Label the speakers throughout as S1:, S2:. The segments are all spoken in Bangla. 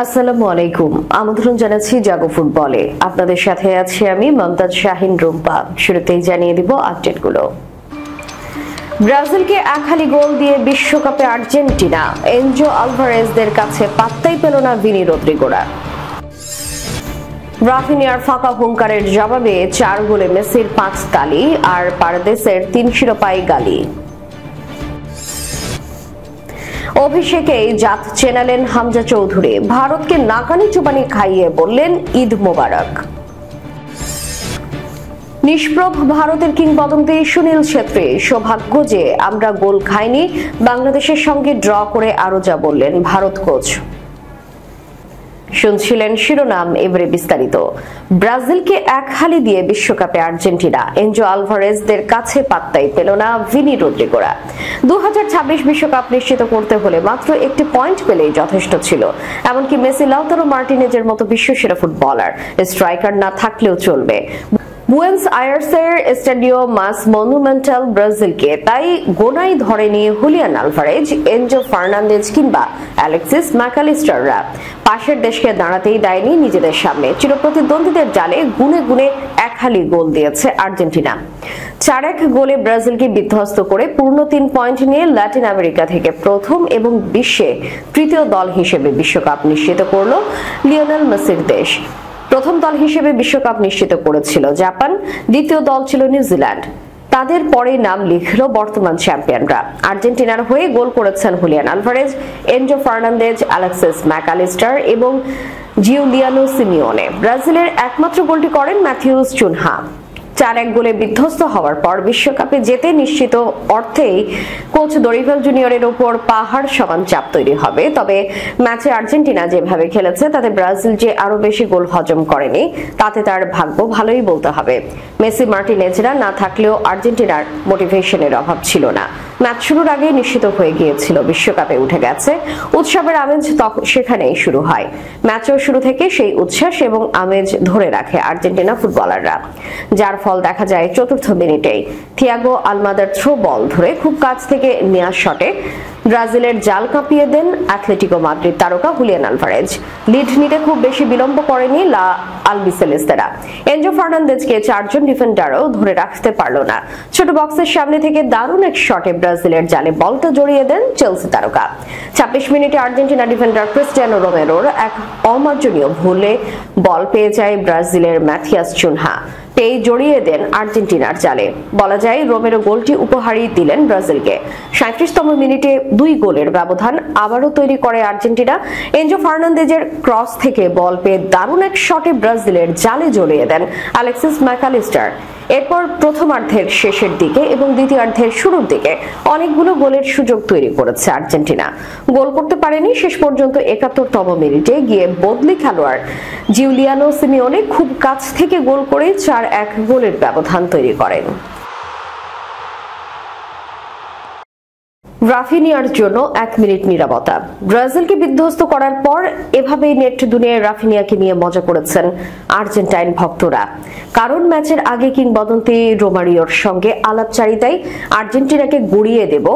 S1: আসসালামু আলাইকুম। আমন্ত্রণ জানাচ্ছি জাগো ফুটবলে। আপনাদের সাথে আছি আমি মমতাজ শাহিন রুম্পা। শুরুতেই জানিয়ে দিব আপডেটগুলো। ব্রাজিলকে একহালি গোল দিয়ে বিশ্বকাপে আর্জেন্টিনা। এনজো আলভারেজদের কাছে পাত্তাই পেল না ভিনি রদ্রিগোরা। রাফিনিয়ার ফাঁকা হুঙ্কারের জবাবে 4 গোলে মেসির 5 তালি আর পারেদেসের 3 শিরোপায় গালি। অভিষেকেই জাত চেনালেন হামজা চৌধুরী। ভারতকে নাকানি চুবানি খাইয়ে বললেন ঈদ মোবারক। নিষ্প্রভ ভারতের কিংবদন্তি সুনীল ছেত্রী। সৌভাগ্য যে আমরা গোল খাইনি, বাংলাদেশের সঙ্গে ড্র করে আরো যা বললেন ভারত কোচ। শুনছিলেন শিরোনাম, এবারে বিস্তারিত। ব্রাজিলকে একহালি দিয়ে বিশ্বকাপে আর্জেন্টিনা। এনজো আলভারেজদের কাছে পাত্তাই পেল না ভিনি রদ্রিগোরা। 2026 বিশ্বকাপ নিশ্চিত করতে হলে মাত্র একটি পয়েন্ট পেলেই যথেষ্ট ছিল। এমনকি মেসি, লাউতারো মার্টিনেজের মতো বিশ্বসেরা ফুটবলার, স্ট্রাইকার না থাকলেও চলবে। বুয়েন্স আয়ার্সের স্টাডিও মাস মনুমেন্টাল ব্রাজিলকে তাই গোনাই ধরেনি হুলিয়ান আলভারেজ, এনজো ফার্নান্দেজ কিংবা অ্যালেক্সিস ম্যাকালিস্টাররা। পাশের দেশকে দাঁড়াতেই দেয়নি নিজেদের সামনে। চিরপ্রতিদ্বন্দ্বীদের জালে গুনে গুনে একহালি গোল দিয়েছে আর্জেন্টিনা। 4-1 গোলে ব্রাজিলকে বিধ্বস্ত করে পূর্ণ 3 পয়েন্ট নিয়ে ল্যাটিন আমেরিকা থেকে প্রথম এবং বিশ্বে তৃতীয় দল হিসেবে বিশ্বকাপ নিশ্চিত করল লিওনেল মেসির দেশ। প্রথম দল হিসেবে বিশ্বকাপ নিশ্চিত করেছিল জাপান, দ্বিতীয় দল ছিল নিউজিল্যান্ড। তাদের পরে নাম লিখল বর্তমান চ্যাম্পিয়নরা। আর্জেন্টিনার হয়ে গোল করেছেন Julian Alvarez, Enzo Fernandez, Alexis Mac Allister এবং জিউলিয়ানো সিমিওনে। ব্রাজিলের একমাত্র গোলটি করেন ম্যাথিউস চুনহা। 4-1 গোলে বিধ্বস্ত হওয়ার পর বিশ্বকাপে যেতে নিশ্চিত অর্থেই কোচ দরিভাল জুনিয়রের উপর পাহাড় সমান চাপ তৈরি হবে। তবে ম্যাচে আর্জেন্টিনা যেভাবে খেলেছে তাতে ব্রাজিল যে আরো বেশি গোল হজম করেনি, তাতে তার ভাগ্য ভালোই বলতে হবে। মেসি, মার্টিনেজরা না থাকলেও আর্জেন্টিনার মোটিভেশনের অভাব ছিল না। ম্যাচ শুরুর আগেই নিশ্চিত হয়ে গিয়েছিল বিশ্বকাপে উঠে গেছে। উৎসবের আমেজ সেখানেই শুরু হয়। ম্যাচের শুরু থেকে সেই উচ্ছ্বাস এবং আমেজ ধরে রাখে আর্জেন্টিনা ফুটবলাররা, যার ফল দেখা যায় চতুর্থ মিনিটেই। থিয়াগো আলমাদার থ্রো বল ধরে খুব কাছ থেকে নেওয়া শটে ব্রাজিলের জাল কাঁপিয়ে দেন অ্যাথলেটিকো মাদ্রিদ তারকা হুলিয়ান আলভারেজ। লিড নিতে খুব বেশি বিলম্ব করেনি লা আলবিসেলেস্তেরা। এনজো ফার্নান্দেজকে 4 জন ডিফেন্ডারও ধরে রাখতে পারল না। ছোট বক্সের সামনে থেকে দারুণ এক শটে ব্রাজিলের জালে বলটা জড়িয়ে দেন চেলসি তারকা। 26 মিনিটে আর্জেন্টিনা ডিফেন্ডার ক্রিস্টিয়ানো রোমেরোর এক অমার্জনীয় ভুলে বল পেয়ে যায় ব্রাজিলের ম্যাথিয়াস চুনহা। পেয়ে জড়িয়ে দেন আর্জেন্টিনার জালে। বলা যায় রোমেরো গোলটি উপহারই দিলেন ব্রাজিলকে। 37তম মিনিটে 2 গোলের ব্যবধান আবারও তৈরি করে আর্জেন্টিনা। এনজো ফার্নান্দেজের ক্রস থেকে বল পেয়ে দারুণ এক শটে ব্রাজিলের জালে জড়িয়ে দেন অ্যালেক্সিস ম্যাকালিস্টার। এরপর প্রথমার্ধের শেষের দিকে এবং দ্বিতীয়ার্ধের শুরুর দিকে অনেকগুলো গোলের সুযোগ তৈরি করেছে আর্জেন্টিনা। গোল করতে পারেনি শেষ পর্যন্ত 71তম মিনিটে গিয়ে বদলি খেলোয়াড় জিউলিয়ানো সিমিওনে খুব কাছ থেকে গোল করে 4-1 গোলের ব্যবধান তৈরি করেন। রাফিনিয়ার জন্য 1 মিনিট নীরবতা। ব্রাজিলকে বিধ্বস্ত করার পর এভাবেই নেট দুনিয়ায় রাফিনিয়াকে নিয়ে মজা করেছেন আর্জেন্টাইন ভক্তরা। কারণ ম্যাচের আগে কিংবদন্তি রোমারিওর সঙ্গে আলাপচারিতায় আর্জেন্টিনাকে গুড়িয়ে দেব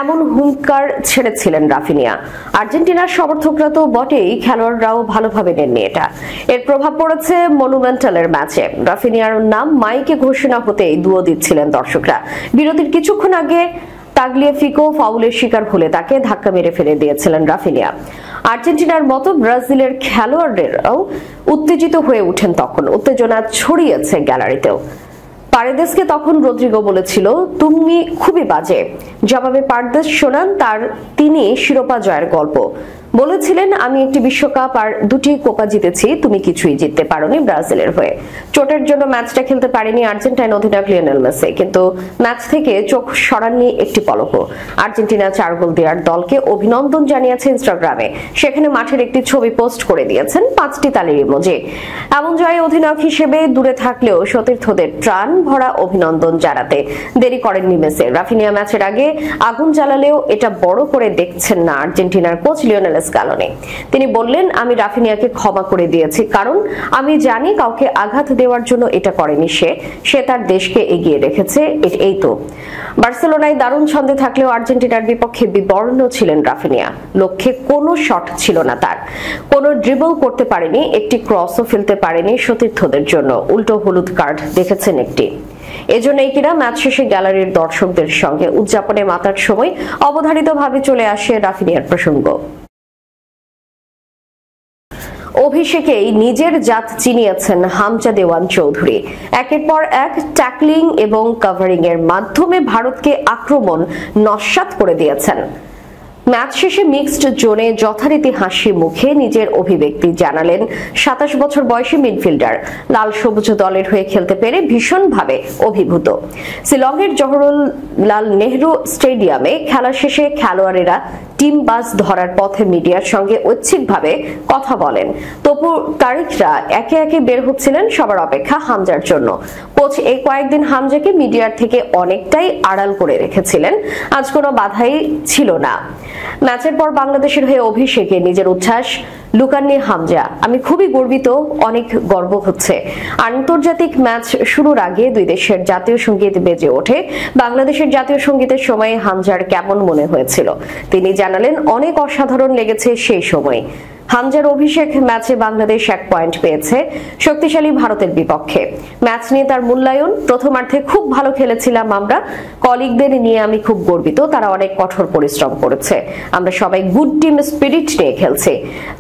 S1: এমন হুঙ্কার ছেড়েছিলেন রাফিনিয়া। আর্জেন্টিনার সমর্থকরা তো বটেই, খেলোয়াড়রাও ভালোভাবে নেননি এটা। এর প্রভাব পড়েছে মনুমেন্টালের ম্যাচে। রাফিনিয়ার নাম মাইকে ঘোষণা হতেই দুয়ো দিচ্ছিলেন দর্শকরা। বিরতির কিছুক্ষণ আগে তাগলিয়াফিকো ফাউলের শিকার হলে তাকে ধাক্কা মেরে ফেলে দিয়েছিলেন রাফিনিয়া। আর্জেন্টিনার মতো ব্রাজিলের খেলোয়াড়দেরও উত্তেজিত হয়ে ওঠেন তখন। উত্তেজনা ছড়িয়েছে গ্যালারিতেও। পারেদেসকে তখন রদ্রিগো বলেছিল, তুমি খুবই বাজে। জবাবে পারেদেস শোনান তিনি শিরোপা জয়ের গল্প। বলেছিলেন, আমি একটি বিশ্বকাপ আর 2টি কোপা জিতেছি, তুমি কিছুই জিততে পারোনি ব্রাজিলের হয়ে। চোটের জন্য ম্যাচটা খেলতে পারেনি আর্জেন্টাইন অধিনায়ক লিওনেল মেসি, কিন্তু ম্যাচ থেকে চোখ সরাননি একটি পলকও। আর্জেন্টিনা 4 গোল দেওয়ার দলকে অভিনন্দন জানিয়েছে ইনস্টাগ্রামে। সেখানে মাঠের একটি ছবি পোস্ট করে দিয়েছেন 5টি তালির ইমোজি। এমন জয়ে অধিনায়ক হিসেবে দূরে থাকলেও সতীর্থদের প্রাণ ভরা অভিনন্দন জানাতে দেরি করেননি মেসি। রাফিনিয়া ম্যাচের আগে আগুন জ্বালালেও এটা বড় করে দেখছেন না আর্জেন্টিনার কোচ লিওনেল স্ক্যালোনি। তিনি বললেন, আমি রাফিনিয়াকে ক্ষমা করে দিয়েছি, কারণ আমি জানি কাউকে আঘাত দেওয়ার জন্য এটা করেনি। সে তার দেশকে এগিয়ে রেখেছে। এই তো। বার্সেলোনায় দারুণ ছন্দে থাকলেও আর্জেন্টিনার বিপক্ষে বিবর্ণ ছিলেন রাফিনিয়া। লক্ষ্যে কোনো শট ছিল না তার, কোনো ড্রিবল করতে পারেনি, একটি ক্রসও ফেলতে পারেনি সতীর্থদের জন্য। উল্টো হলুদ কার্ড দেখেছেন একটি। এজন্যই কিনা ম্যাচ শেষে গ্যালারির দর্শকদের সঙ্গে উদযাপনে মাতার সময় অবধারিতভাবে চলে আসে রাফিনিয়ার প্রসঙ্গ। অভিষেকেই নিজের জাত চিনিয়েছেন হামজা দেওয়ান চৌধুরী। একের পর এক ট্যাকলিং এবং কভারিং এর মাধ্যমে ভারতকে আক্রমণ নস্যাৎ করে দিয়েছেন। ম্যাচ শেষে মিক্সড জোনে যথারীতি হাসি মুখে নিজের অভিব্যক্তি জানালেন 27 বছর বয়সী মিডফিল্ডার। লাল সবুজ দলের হয়ে খেলতে পেরে ভীষণভাবে অভিভূত। শিলংয়ের জওহরলাল নেহরু স্টেডিয়ামে খেলা শেষে খেলোয়াড়েরা টিম বাস ধরার পথে মিডিয়ার সঙ্গে ঐচ্ছিকভাবে কথা বলেন। তপু তারিকরা একে একে বের হচ্ছিলেন সবার অপেক্ষা হামজার জন্য। কোচ এই কয়েকদিন হামজাকে মিডিয়ার থেকে অনেকটাই আড়াল করে রেখেছিলেন। আজ কোনো বাধাই ছিল না। ম্যাচের পর বাংলাদেশের হয়ে অভিষেকে নিজের উচ্ছ্বাস লুকাননি হামজা। আমি খুবই গর্বিত, অনেক গর্ব হচ্ছে। আন্তর্জাতিক ম্যাচ শুরুর আগে দুই দেশের জাতীয় সঙ্গীত বেজে ওঠে। বাংলাদেশের জাতীয় সঙ্গীতের সময় হামজার কেমন মনে হয়েছিল তিনি জানালেন, অনেক অসাধারণ লেগেছে সেই সময়। হামজার অভিষেক ম্যাচে বাংলাদেশ 1 পয়েন্ট পেয়েছে শক্তিশালী ভারতের বিপক্ষে। ম্যাচ নিয়ে তার মূল্যায়ন, প্রথমার্ধে খুব ভালো খেলেছিলাম আমরা। কলিগদের নিয়ে আমি খুব গর্বিত, তারা অনেক কঠোর পরিশ্রম করেছে। আমরা সবাই গুড টিম স্পিরিট নিয়ে খেলছি।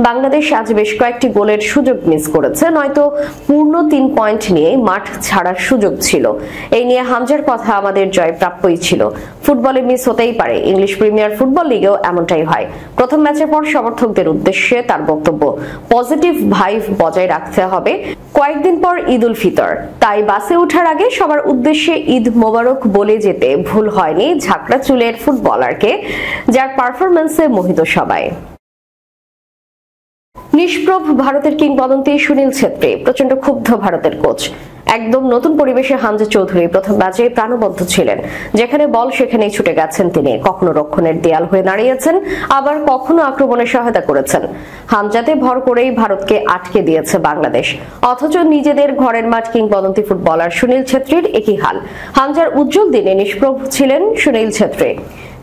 S1: বাংলাদেশ আজ বেশ কয়েকটি গোলের সুযোগ মিস করেছে, নয়তো পূর্ণ 3 পয়েন্ট নিয়ে মাঠ ছাড়ার সুযোগ ছিল। এই নিয়ে হামজার কথা, আমাদের জয় প্রাপ্যই ছিল। ফুটবলে মিস হতেই পারে, ইংলিশ প্রিমিয়ার ফুটবল লিগেও এমনটাই হয়। প্রথম ম্যাচের পর সমর্থকদের উদ্দেশ্যে তার বক্তব্য, পজিটিভ ভাইব বজায় রাখতে হবে। কয়েকদিন পর ঈদ উল ফিতর, তাই বাসে ওঠার আগে সবার উদ্দেশ্যে ঈদ মোবারক বলে যেতে ভুল হয়নি ঝাঁকড়া চুলের ফুটবলারকে, যার পারফরম্যান্সে মোহিত সবাই। নিষ্প্রভ ভারতের কিংবদন্তি সুনীল ছেত্রী প্রচন্ড ক্ষুব্ধ ভারতের কোচ। একদম নতুন পরিবেশে হামজা চৌধুরী প্রথম ম্যাচে প্রাণবন্ত ছিলেন। যেখানে বল সেখানেই ছুটে গেছেন তিনি। কখনো রক্ষণের দেয়াল হয়ে দাঁড়িয়েছেন, আবার কখনো আক্রমণে সহায়তা করেছেন। হামজাতে ভর করেই ভারতকে আটকে দিয়েছে বাংলাদেশ। অথচ নিজেদের ঘরের মাঠ কিংবদন্তি ফুটবলার সুনীল ছেত্রীর একই হাল। হামজার উজ্জ্বল দিনে নিষ্প্রভ ছিলেন সুনীল ছেত্রী,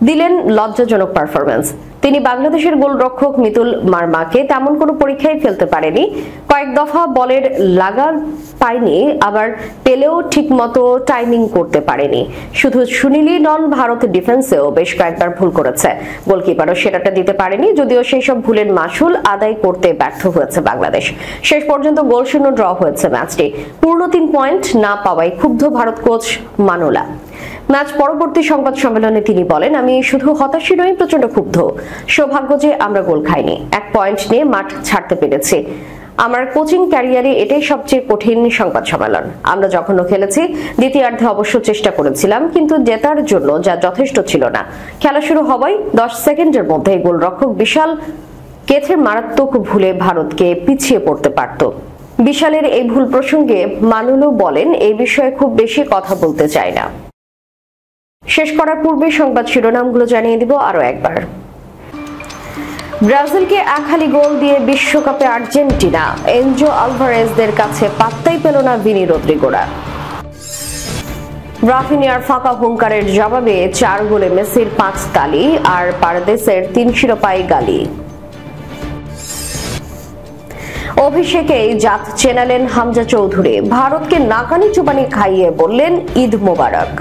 S1: দিলেন লজ্জাজনক পারফরম্যান্স। তিনি বাংলাদেশের গোলরক্ষক মিতুল মার্মাকে তেমন কোনো পরীক্ষায় ফেলতে পারেনি। কয়েক দফা বলের লাগা পায়নি, আবার পেলেও ঠিকমতো টাইমিং করতে পারেনি। শুধু সুনীলই নন, ভারত ডিফেন্সেও বেশ কয়েকবার ভুল করেছে। গোলকিপারও সেটাটা দিতে পারেনি, যদিও সেই সব ভুলের মাসুল আদায় করতে ব্যর্থ হয়েছে বাংলাদেশ। শেষ পর্যন্ত গোলশূন্য ড্র হয়েছে ম্যাচটি। পূর্ণ 3 পয়েন্ট না পাওয়ায় ক্ষুব্ধ ভারত কোচ মানুলা। ম্যাচ পরবর্তী সংবাদ সম্মেলনে তিনি বলেন, আমি শুধু হতাশই নই, প্রচন্ড ক্ষুব্ধ। সৌভাগ্য যে আমরা গোল খাইনি, 1 পয়েন্ট নিয়ে মাঠ ছাড়তে পেরেছি। আমার কোচিং ক্যারিয়ারে এটাই সবচেয়ে কঠিন সংবাদ সম্মেলন। আমরা যখন খেলেছি দ্বিতীয়ার্ধে অবশ্য চেষ্টা করেছিলাম, কিন্তু জেতার জন্য যা যথেষ্ট ছিল না। খেলা শুরু হওয়ায় 10 সেকেন্ডের মধ্যে গোলরক্ষক বিশাল কেথের মারাত্মক ভুলে ভারতকে পিছিয়ে পড়তে পারত। বিশালের এই ভুল প্রসঙ্গে মানুলু বলেন, এই বিষয়ে খুব বেশি কথা বলতে চাই না। শেষ করার পূর্বে সংবাদ শিরোনামগুলো জানিয়ে দিব আরো একবার। ব্রাজিলকে 1 হালি গোল দিয়ে বিশ্বকাপে আর্জেন্টিনা। এনজো আলভারেজদের কাছে পাত্তাই পেল না ভিনি রদ্রিগোরা। রাফিনিয়ার ফাঁকা হুঙ্কারের জবাবে 4 গোলে মেসির 5 তালি আর পারদেসের 3 শিরোপায় গালি। অভিষেকেই জাত চেনালেন হামজা চৌধুরী। ভারতকে নাকানি চুবানি খাইয়ে বললেন ঈদ মোবারক।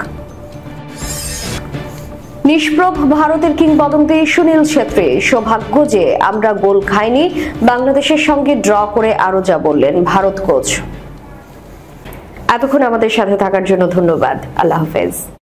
S1: নিষ্প্রভ ভারতের কিংবদন্তি সুনীল ছেত্রী, সৌভাগ্য যে আমরা গোল খাইনি, বাংলাদেশের সঙ্গে ড্র করে আরো যা বললেন ভারত কোচ। এতক্ষণ আমাদের সাথে থাকার জন্য ধন্যবাদ। আল্লাহ হাফেজ।